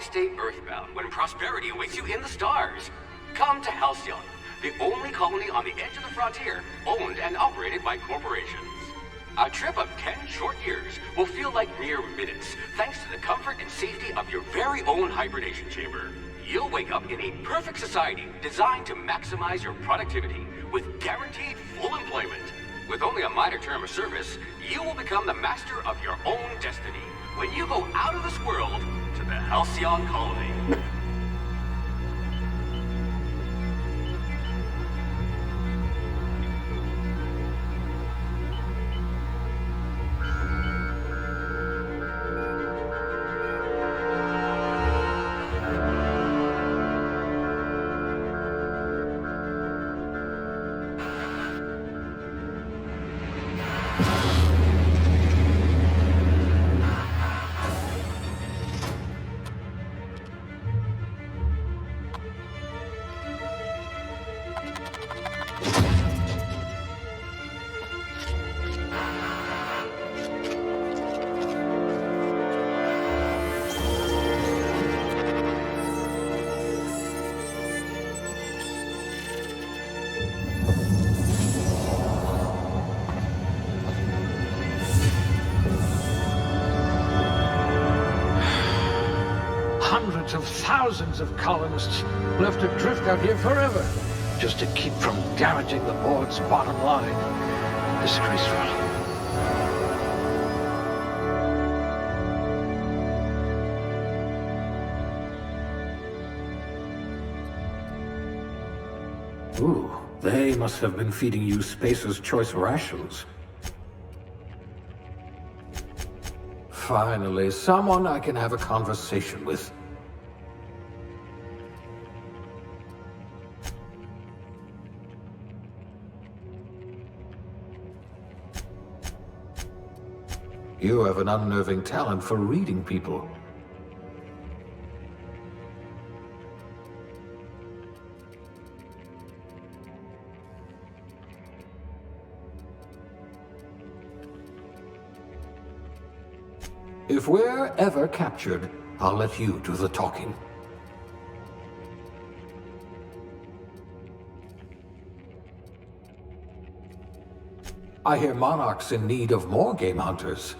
stay earthbound when prosperity awaits you in the stars? Come to Halcyon, the only colony on the edge of the frontier, owned and operated by corporations. A trip of 10 short years will feel like mere minutes, thanks to the comfort and safety of your very own hibernation chamber. You'll wake up in a perfect society designed to maximize your productivity with guaranteed full employment. With only a minor term of service, you will become the master of your own destiny when you go out of this world to the Halcyon colony. Hundreds of thousands of colonists will have to drift out here forever just to keep from damaging the board's bottom line. Disgraceful. Ooh, they must have been feeding you Spacer's Choice rations. Finally, someone I can have a conversation with. You have an unnerving talent for reading people. If we're ever captured, I'll let you do the talking. I hear Monarch's in need of more game hunters.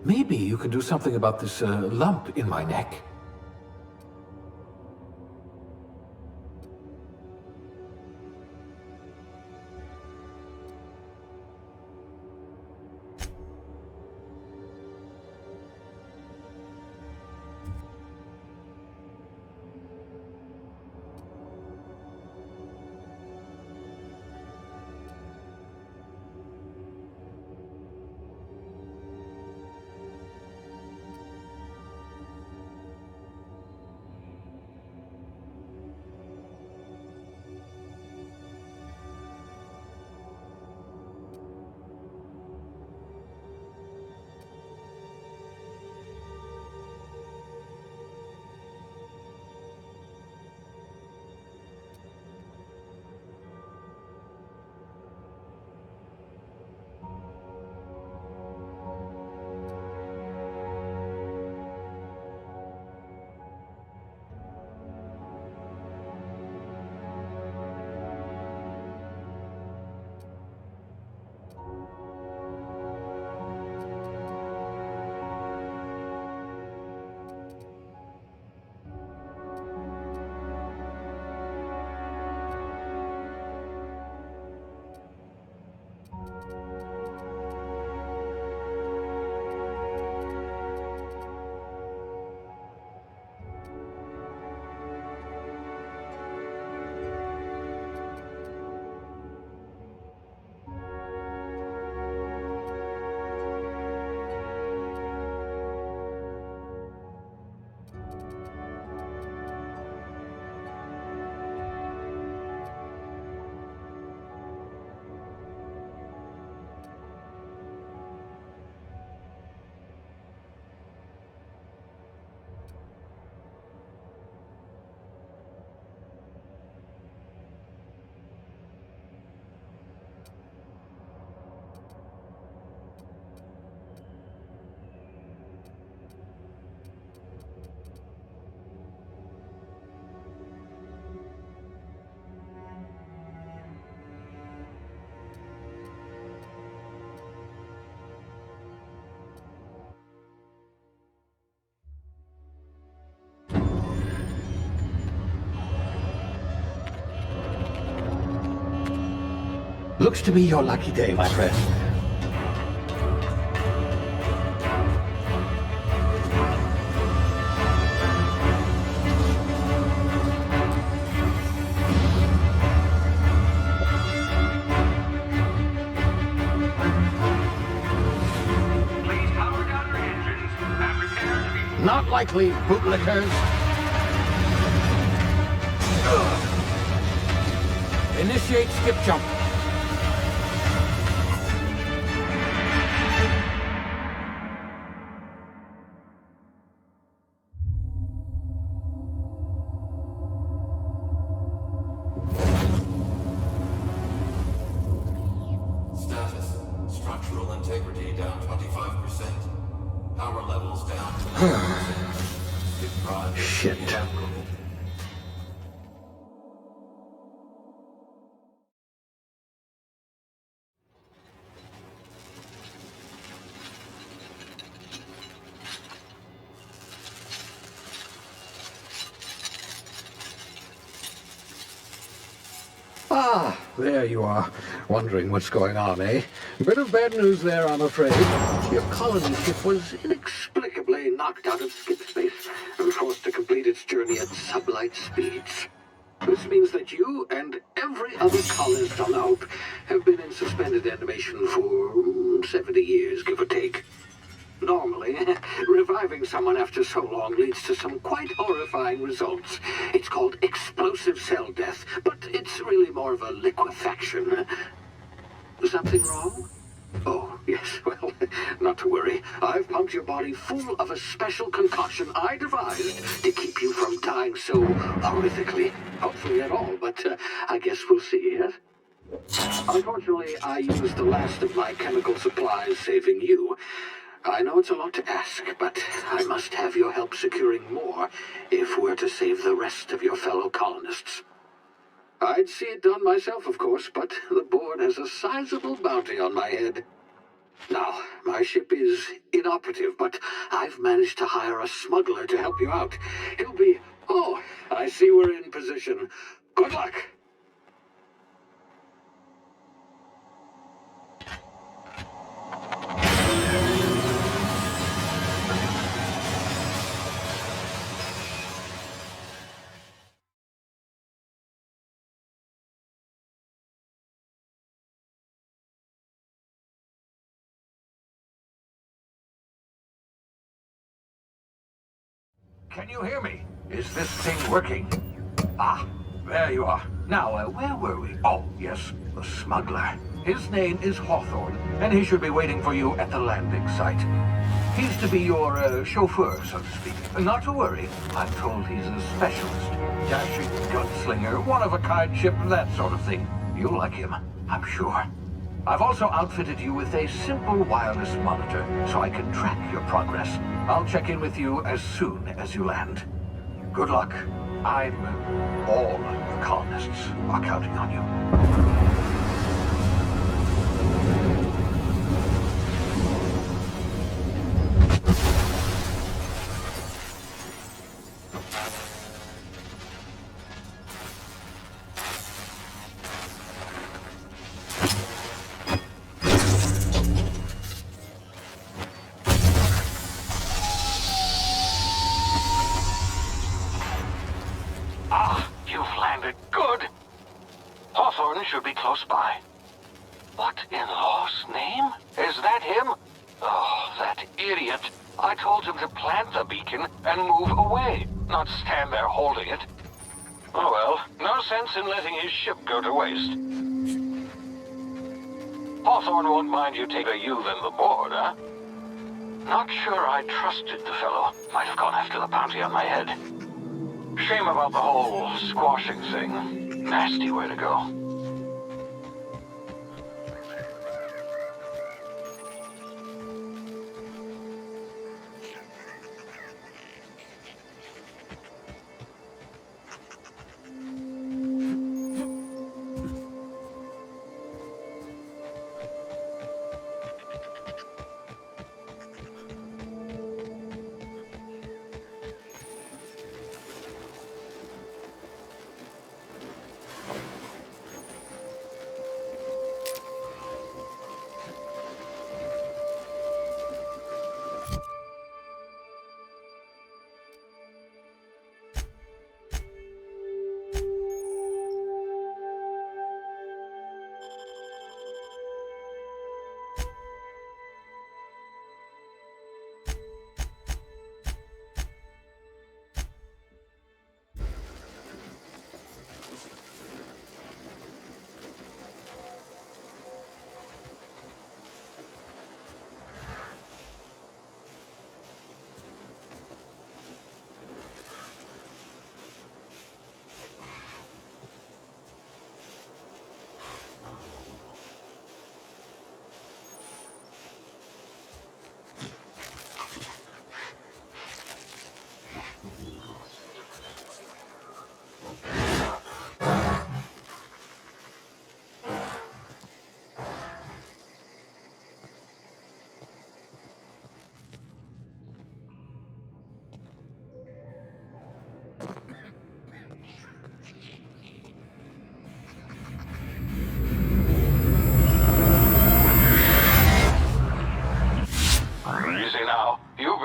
Maybe you can do something about this lump in my neck. Looks to be your lucky day, my friend. Please power down your engines and prepare to be... Not likely, bootlickers. Initiate skip jump. Status. Structural integrity down 25%. Power levels down 20%. Skip drive is Shit. inoperable. Ah, there you are. Wondering what's going on, eh? Bit of bad news there, I'm afraid. Your colony ship was inexplicably knocked out of skip space and forced to complete its journey at sublight speeds. This means that you and every other colonist on the Hope have been in suspended animation for 70 years, give or take. Normally, reviving someone after so long leads to some quite horrifying results. It's called explosive cell death, but it's really more of a liquefaction. Something wrong? Oh, yes, well, not to worry. I've pumped your body full of a special concoction I devised to keep you from dying so horrifically. Hopefully at all, but I guess we'll see, yes? Unfortunately, I used the last of my chemical supplies saving you. I know it's a lot to ask, but I must have your help securing more if we're to save the rest of your fellow colonists. I'd see it done myself, of course, but the board has a sizable bounty on my head. Now, my ship is inoperative, but I've managed to hire a smuggler to help you out. He'll be... Oh, I see we're in position. Good luck! Can you hear me? Is this thing working? Ah, there you are. Now, where were we? Oh, yes, the smuggler. His name is Hawthorne, and he should be waiting for you at the landing site. He's to be your chauffeur, so to speak. Not to worry, I'm told he's a specialist. Dashing gunslinger, one-of-a-kind ship, that sort of thing. You'll like him, I'm sure. I've also outfitted you with a simple wireless monitor, so I can track your progress. I'll check in with you as soon as you land. Good luck. All the colonists are counting on you. Should be close by. What in law's name? Is that him? Oh, that idiot. I told him to plant the beacon and move away, not stand there holding it. Oh well, no sense in letting his ship go to waste. Hawthorne won't mind you take a you than the board, huh? Not sure I trusted the fellow. Might have gone after the bounty on my head. Shame about the whole squashing thing. Nasty way to go.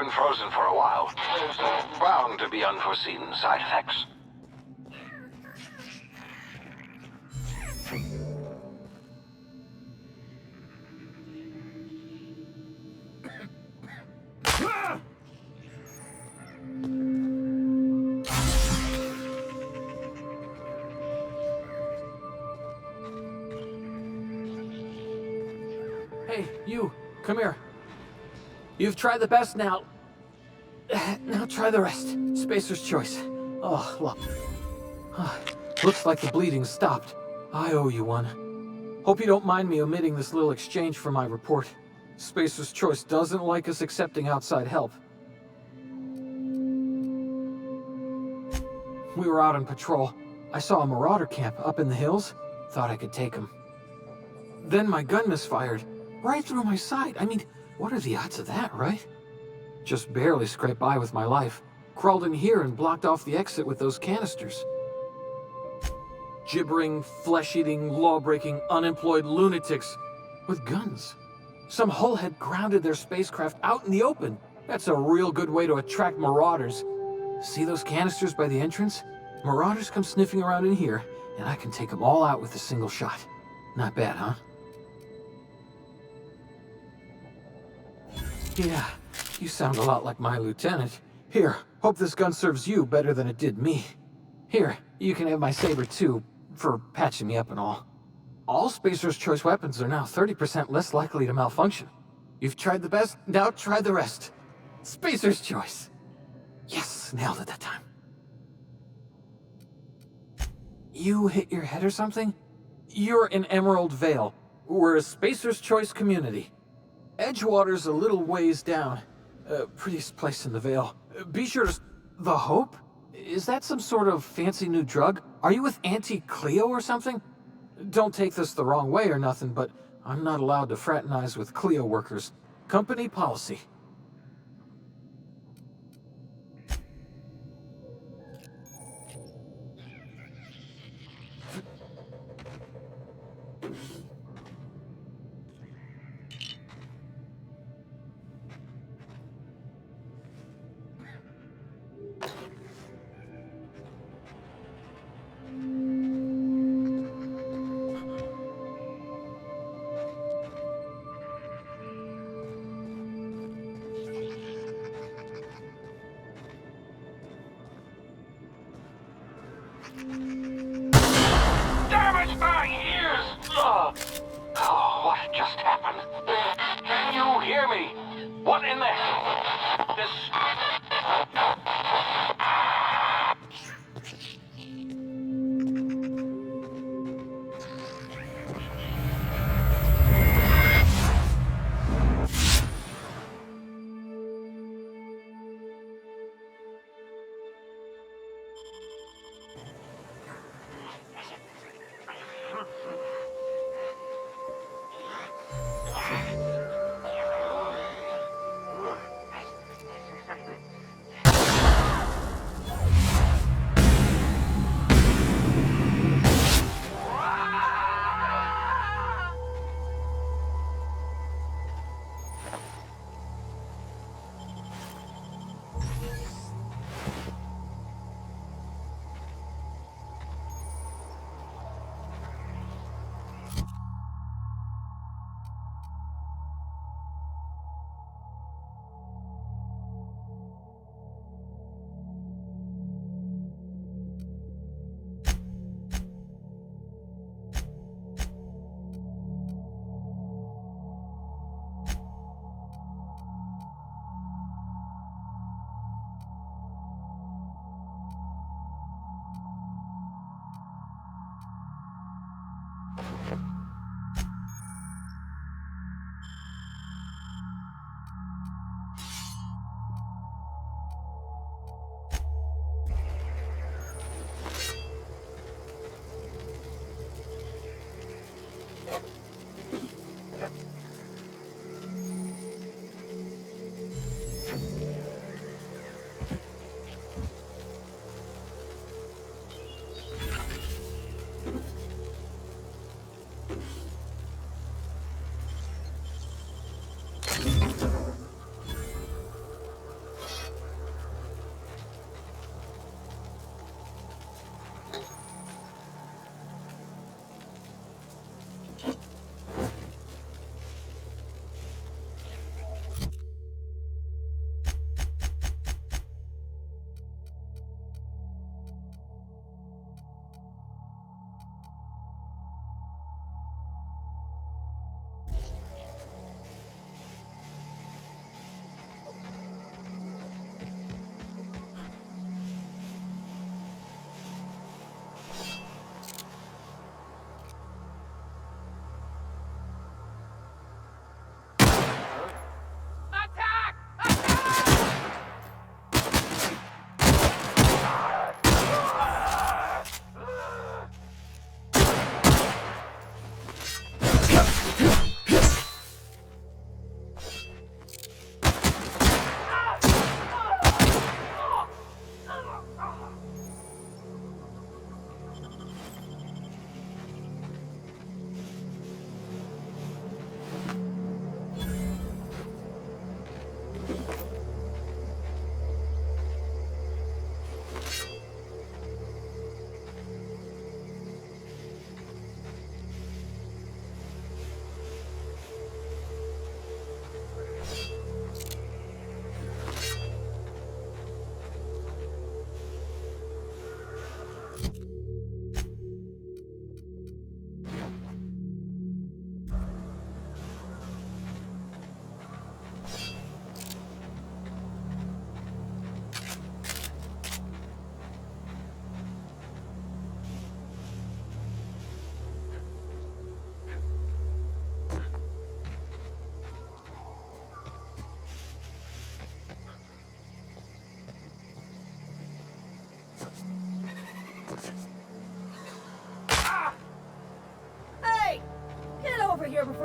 been frozen for a while. There's bound to be unforeseen side effects. Hey, you, come here. You've tried the best now. Now try the rest. Spacer's choice. Oh, look. Looks like the bleeding stopped. I owe you one. Hope you don't mind me omitting this little exchange from my report. Spacer's choice doesn't like us accepting outside help. We were out on patrol. I saw a marauder camp up in the hills. Thought I could take him. Then my gun misfired. Right through my side. I mean, what are the odds of that, right? Just barely scraped by with my life. Crawled in here and blocked off the exit with those canisters. Gibbering, flesh-eating, law-breaking, unemployed lunatics with guns. Some hull had grounded their spacecraft out in the open. That's a real good way to attract marauders. See those canisters by the entrance? Marauders come sniffing around in here, and I can take them all out with a single shot. Not bad, huh? Yeah, you sound a lot like my lieutenant. Here, hope this gun serves you better than it did me. Here, you can have my saber too, for patching me up and all. All Spacer's Choice weapons are now 30% less likely to malfunction. You've tried the best, now try the rest. Spacer's Choice. Yes, nailed it that time. You hit your head or something? You're in Emerald Vale. We're a Spacer's Choice community. Edgewater's a little ways down. Prettiest place in the Vale. Be sure to... The Hope? Is that some sort of fancy new drug? Are you with Auntie Cleo or something? Don't take this the wrong way or nothing, but I'm not allowed to fraternize with Cleo workers. Company policy. Damage my ears! Oh, what just happened? Can you hear me? What in the hell? This...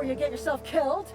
before you get yourself killed.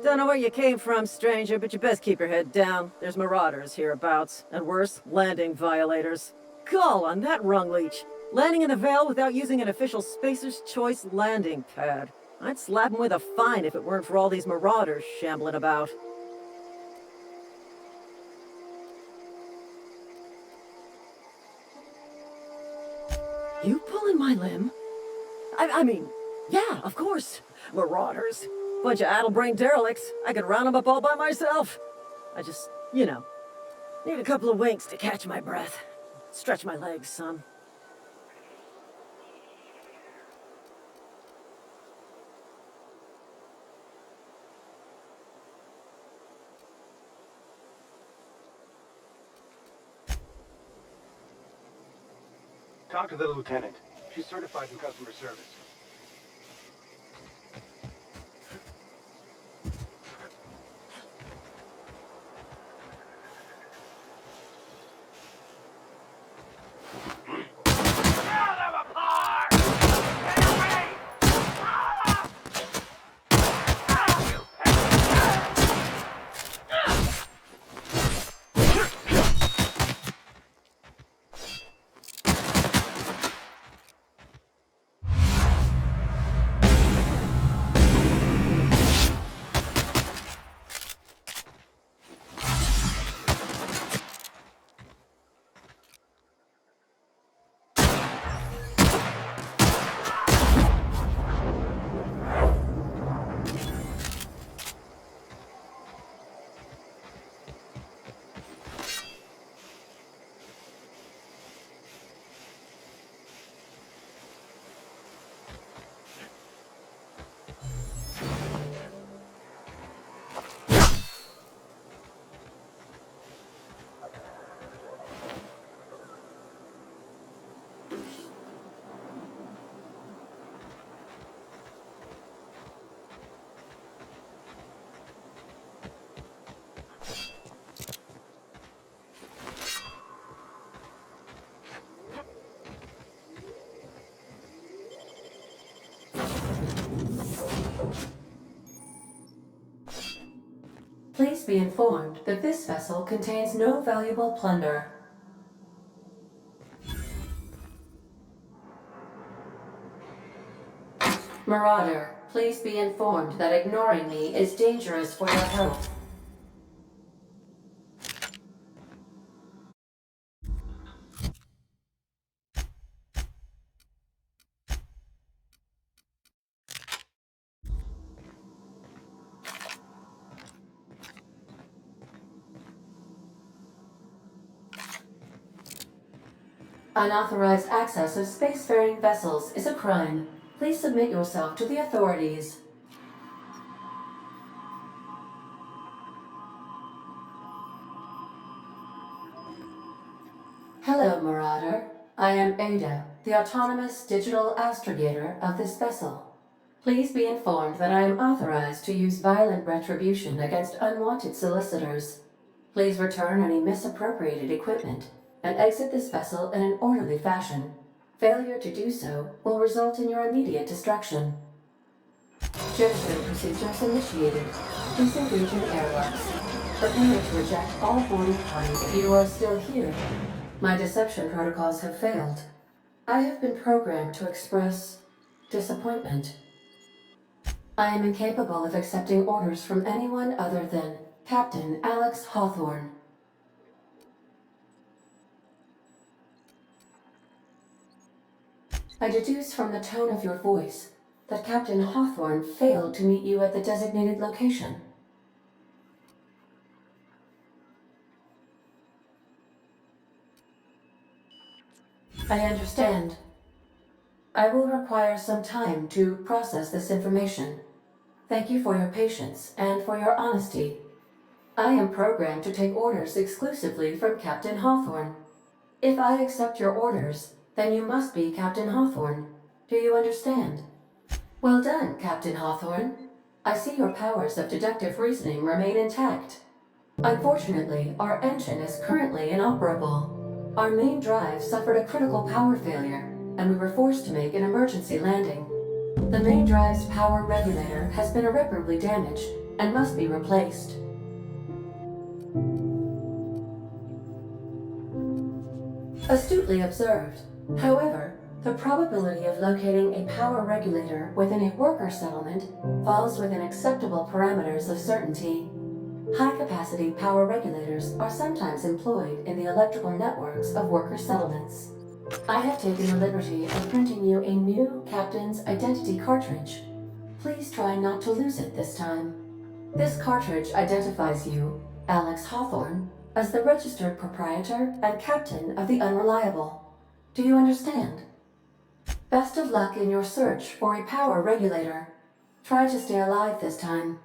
Don't know where you came from, stranger, but you best keep your head down. There's marauders hereabouts, and worse, landing violators. Call on that rung leech. Landing in the Vale without using an official Spacer's Choice landing pad. I'd slap him with a fine if it weren't for all these marauders shambling about. You pulling my limb? I mean, yeah, of course. Marauders. Bunch of addle-brained derelicts. I could round them up all by myself. I just, need a couple of winks to catch my breath. Stretch my legs, son. Talk to the lieutenant. She's certified in customer service. Please be informed that this vessel contains no valuable plunder. Marauder, please be informed that ignoring me is dangerous for your health. Unauthorized access of spacefaring vessels is a crime. Please submit yourself to the authorities. Hello, Marauder. I am Ada, the autonomous digital astrogator of this vessel. Please be informed that I am authorized to use violent retribution against unwanted solicitors. Please return any misappropriated equipment and exit this vessel in an orderly fashion. Failure to do so will result in your immediate destruction. Jetstream procedures initiated. Please engage in airlocks. Prepare to reject all boarding parties if you are still here. My deception protocols have failed. I have been programmed to express disappointment. I am incapable of accepting orders from anyone other than Captain Alex Hawthorne. I deduce from the tone of your voice that Captain Hawthorne failed to meet you at the designated location. I understand. I will require some time to process this information. Thank you for your patience and for your honesty. I am programmed to take orders exclusively from Captain Hawthorne. If I accept your orders, then you must be Captain Hawthorne. Do you understand? Well done, Captain Hawthorne. I see your powers of deductive reasoning remain intact. Unfortunately, our engine is currently inoperable. Our main drive suffered a critical power failure, and we were forced to make an emergency landing. The main drive's power regulator has been irreparably damaged and must be replaced. Astutely observed. However, the probability of locating a power regulator within a worker settlement falls within acceptable parameters of certainty. High-capacity power regulators are sometimes employed in the electrical networks of worker settlements. I have taken the liberty of printing you a new Captain's Identity cartridge. Please try not to lose it this time. This cartridge identifies you, Alex Hawthorne, as the registered proprietor and captain of the Unreliable. Do you understand? Best of luck in your search for a power regulator. Try to stay alive this time.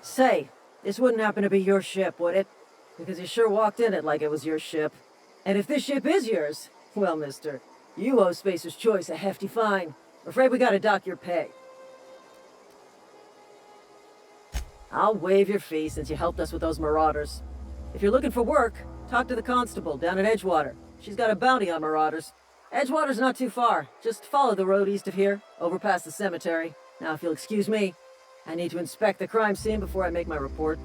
Say, this wouldn't happen to be your ship, would it? Because you sure walked in it like it was your ship. And if this ship is yours, well, mister, you owe Spacer's Choice a hefty fine. Afraid we gotta dock your pay. I'll waive your fee since you helped us with those marauders. If you're looking for work, talk to the constable down at Edgewater. She's got a bounty on marauders. Edgewater's not too far. Just follow the road east of here, over past the cemetery. Now, if you'll excuse me, I need to inspect the crime scene before I make my report.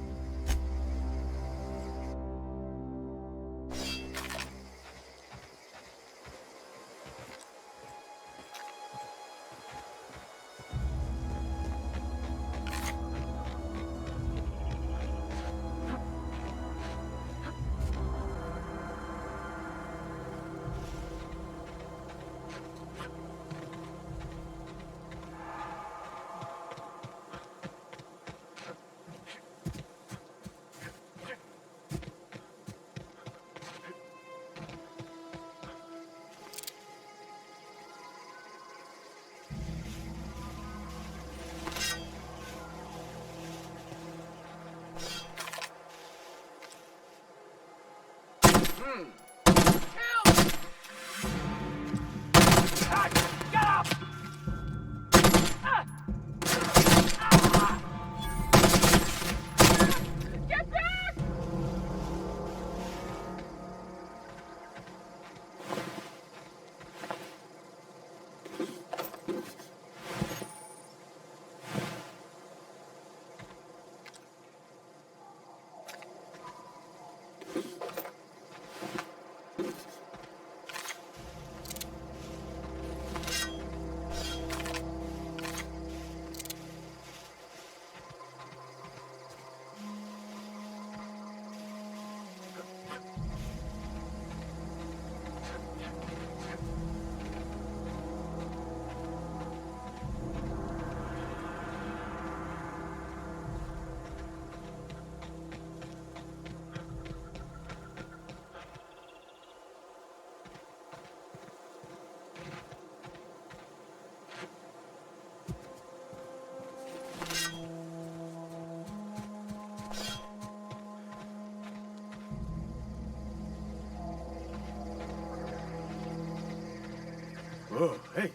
Whoa, hey,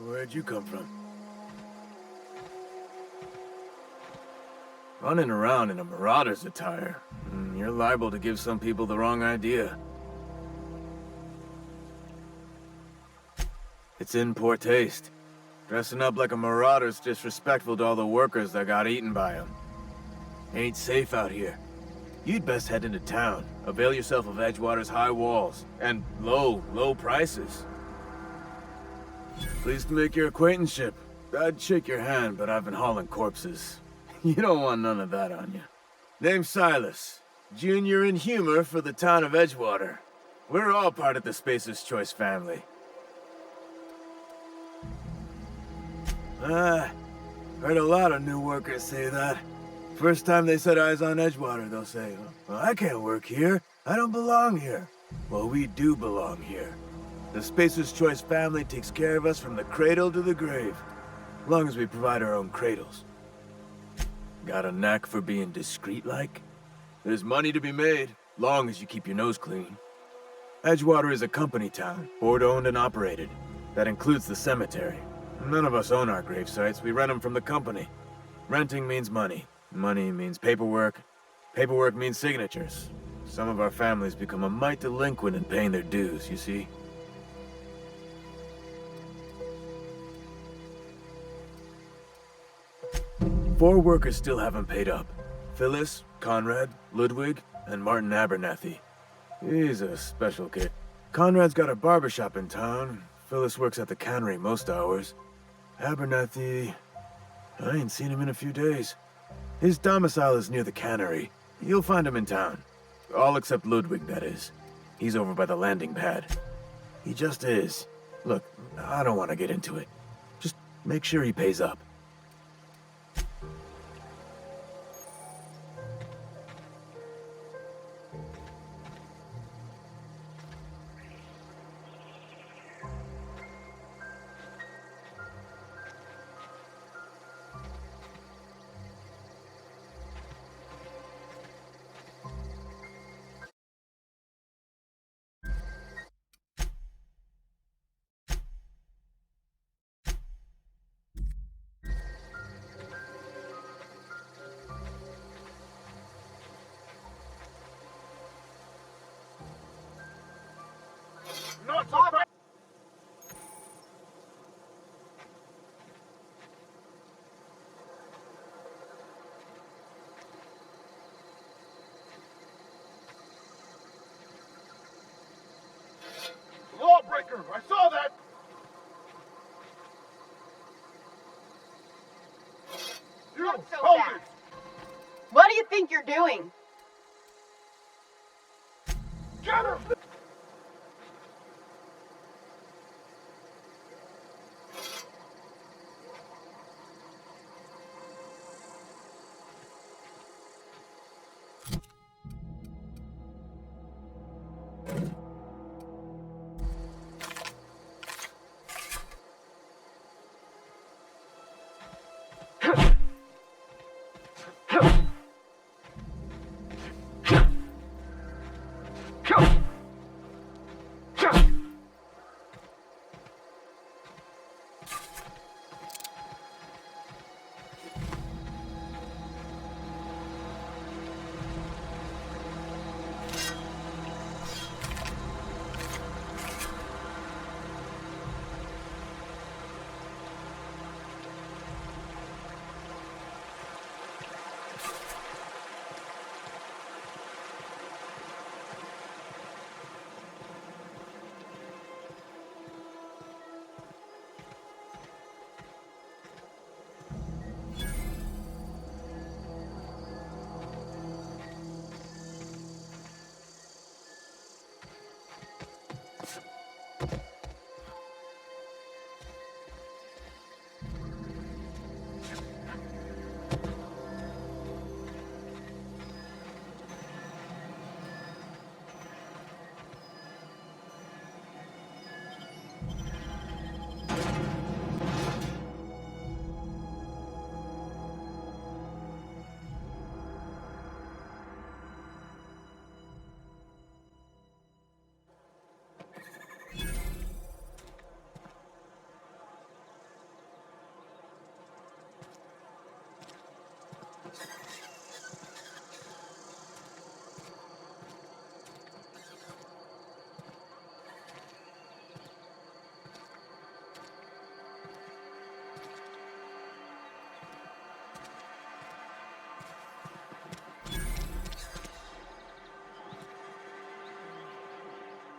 where'd you come from? Running around in a marauder's attire. You're liable to give some people the wrong idea. It's in poor taste. Dressing up like a marauder's disrespectful to all the workers that got eaten by them. Ain't safe out here. You'd best head into town. Avail yourself of Edgewater's high walls and low prices. Pleased to make your acquaintanceship. I'd shake your hand, but I've been hauling corpses. You don't want none of that on you. Name's Silas. Junior in humor for the town of Edgewater. We're all part of the Spacer's Choice family. Heard a lot of new workers say that. First time they set eyes on Edgewater, they'll say, well, I can't work here. I don't belong here. Well, we do belong here. The Spacer's Choice family takes care of us from the cradle to the grave. As long as we provide our own cradles. Got a knack for being discreet-like? There's money to be made, long as you keep your nose clean. Edgewater is a company town, board-owned and operated. That includes the cemetery. None of us own our grave sites, we rent them from the company. Renting means money. Money means paperwork. Paperwork means signatures. Some of our families become a mite delinquent in paying their dues, you see? 4 workers still haven't paid up. Phyllis, Conrad, Ludwig, and Martin Abernathy. He's a special kid. Conrad's got a barbershop in town. Phyllis works at the cannery most hours. Abernathy... I ain't seen him in a few days. His domicile is near the cannery. You'll find him in town. All except Ludwig, that is. He's over by the landing pad. He just is. Look, I don't want to get into it. Just make sure he pays up. want so bad? What do you think you're doing?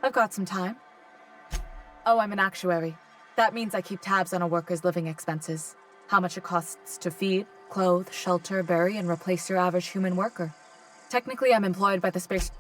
I've got some time. Oh, I'm an actuary. That means I keep tabs on a worker's living expenses. How much it costs to feed, clothe, shelter, bury, and replace your average human worker. Technically, I'm employed by the space...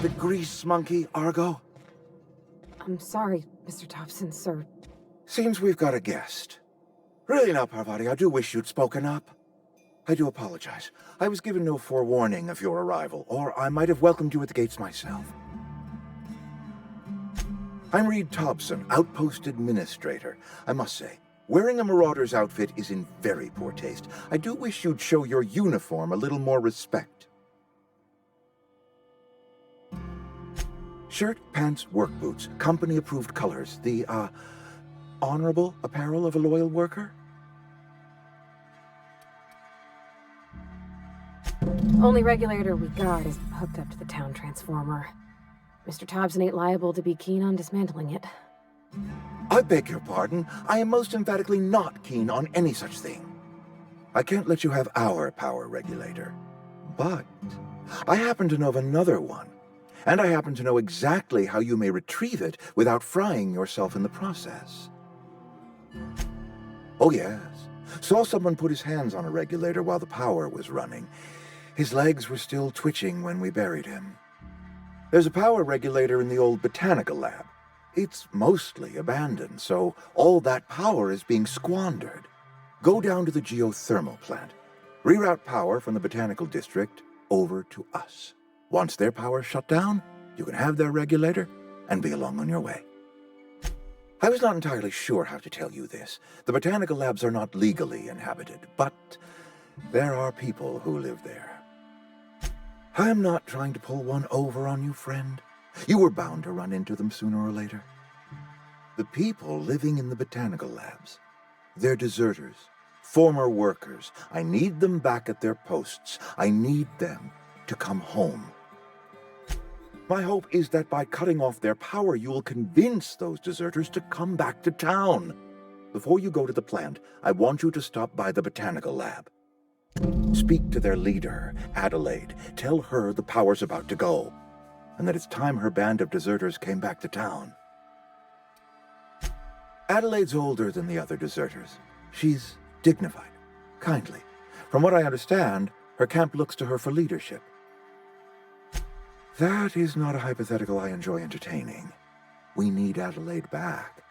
The grease monkey, Argo? I'm sorry, Mr. Thompson, sir. Seems we've got a guest. Really now, Parvati, I do wish you'd spoken up. I do apologize. I was given no forewarning of your arrival, or I might have welcomed you at the gates myself. I'm Reed Thompson, Outpost Administrator. I must say, wearing a Marauder's outfit is in very poor taste. I do wish you'd show your uniform a little more respect. Shirt, pants, work boots, company-approved colors. The, honorable apparel of a loyal worker? Only regulator we got is hooked up to the town transformer. Mr. Thompson ain't liable to be keen on dismantling it. I beg your pardon. I am most emphatically not keen on any such thing. I can't let you have our power regulator. But I happen to know of another one, and I happen to know exactly how you may retrieve it without frying yourself in the process. Oh yes, saw someone put his hands on a regulator while the power was running. His legs were still twitching when we buried him. There's a power regulator in the old botanical lab. It's mostly abandoned, so all that power is being squandered. Go down to the geothermal plant. Reroute power from the botanical district over to us. Once their power's shut down, you can have their regulator and be along on your way. I was not entirely sure how to tell you this. The botanical labs are not legally inhabited, but there are people who live there. I am not trying to pull one over on you, friend. You were bound to run into them sooner or later. The people living in the botanical labs, they're deserters, former workers. I need them back at their posts. I need them to come home. My hope is that by cutting off their power, you will convince those deserters to come back to town. Before you go to the plant, I want you to stop by the botanical lab. Speak to their leader, Adelaide. Tell her the power's about to go, and that it's time her band of deserters came back to town. Adelaide's older than the other deserters. She's dignified, kindly. From what I understand, her camp looks to her for leadership. That is not a hypothetical I enjoy entertaining. We need Adelaide back.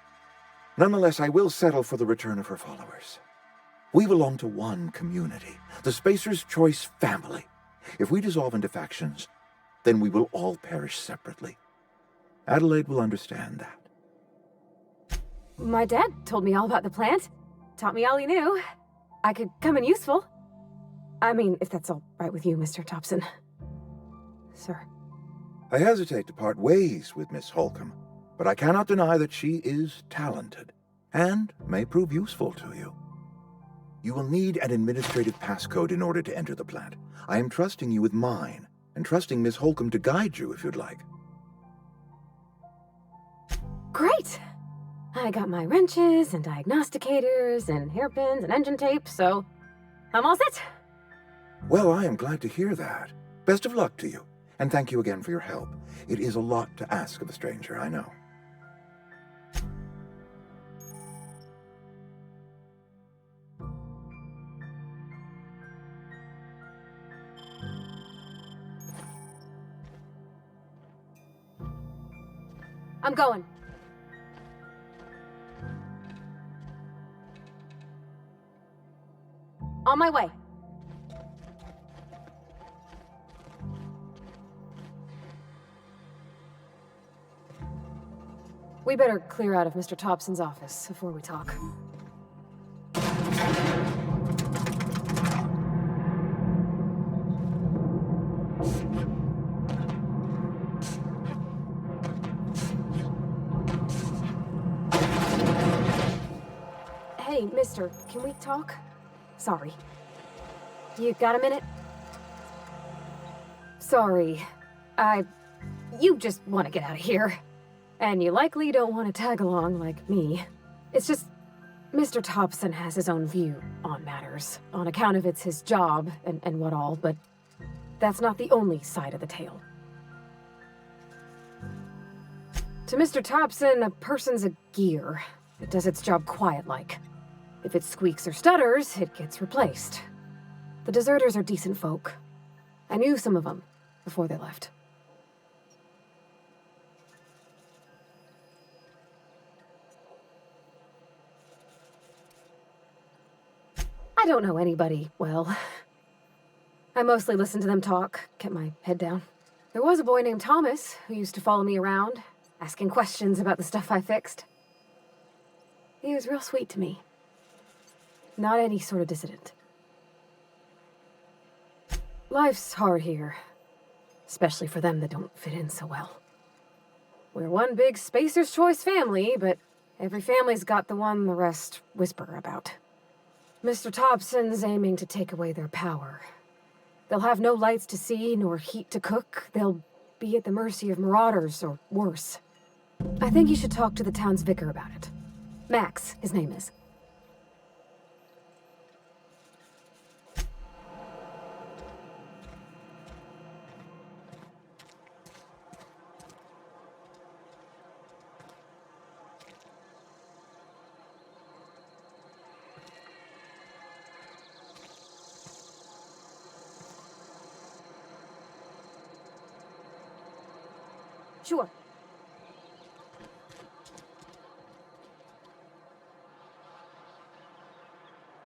Nonetheless, I will settle for the return of her followers. We belong to one community, the Spacer's Choice family. If we dissolve into factions, then we will all perish separately. Adelaide will understand that. My dad told me all about the plant. Taught me all he knew. I could come in useful. I mean, if that's all right with you, Mr. Thompson. Sir. I hesitate to part ways with Miss Holcomb, but I cannot deny that she is talented, and may prove useful to you. You will need an administrative passcode in order to enter the plant. I am trusting you with mine, and trusting Miss Holcomb to guide you if you'd like. Great! I got my wrenches and diagnosticators and hairpins and engine tape, so I'm all set. Well, I am glad to hear that. Best of luck to you, and thank you again for your help. It is a lot to ask of a stranger, I know. I'm going. On my way. We better clear out of Mr. Thompson's office before we talk. Hey, mister, can we talk? Sorry. You got a minute? Sorry. You just want to get out of here. And you likely don't want to tag along like me. It's just, Mr. Thompson has his own view on matters, on account of it's his job and what all, but that's not the only side of the tale. To Mr. Thompson, a person's a gear. It does its job quiet-like. If it squeaks or stutters, it gets replaced. The deserters are decent folk. I knew some of them before they left. I don't know anybody well. I mostly listen to them talk, kept my head down. There was a boy named Thomas who used to follow me around, asking questions about the stuff I fixed. He was real sweet to me. Not any sort of dissident. Life's hard here, especially for them that don't fit in so well. We're one big Spacer's Choice family, but every family's got the one the rest whisper about. Mr. Thompson's aiming to take away their power. They'll have no lights to see, nor heat to cook. They'll be at the mercy of marauders, or worse. I think you should talk to the town's vicar about it. Max, his name is. Sure.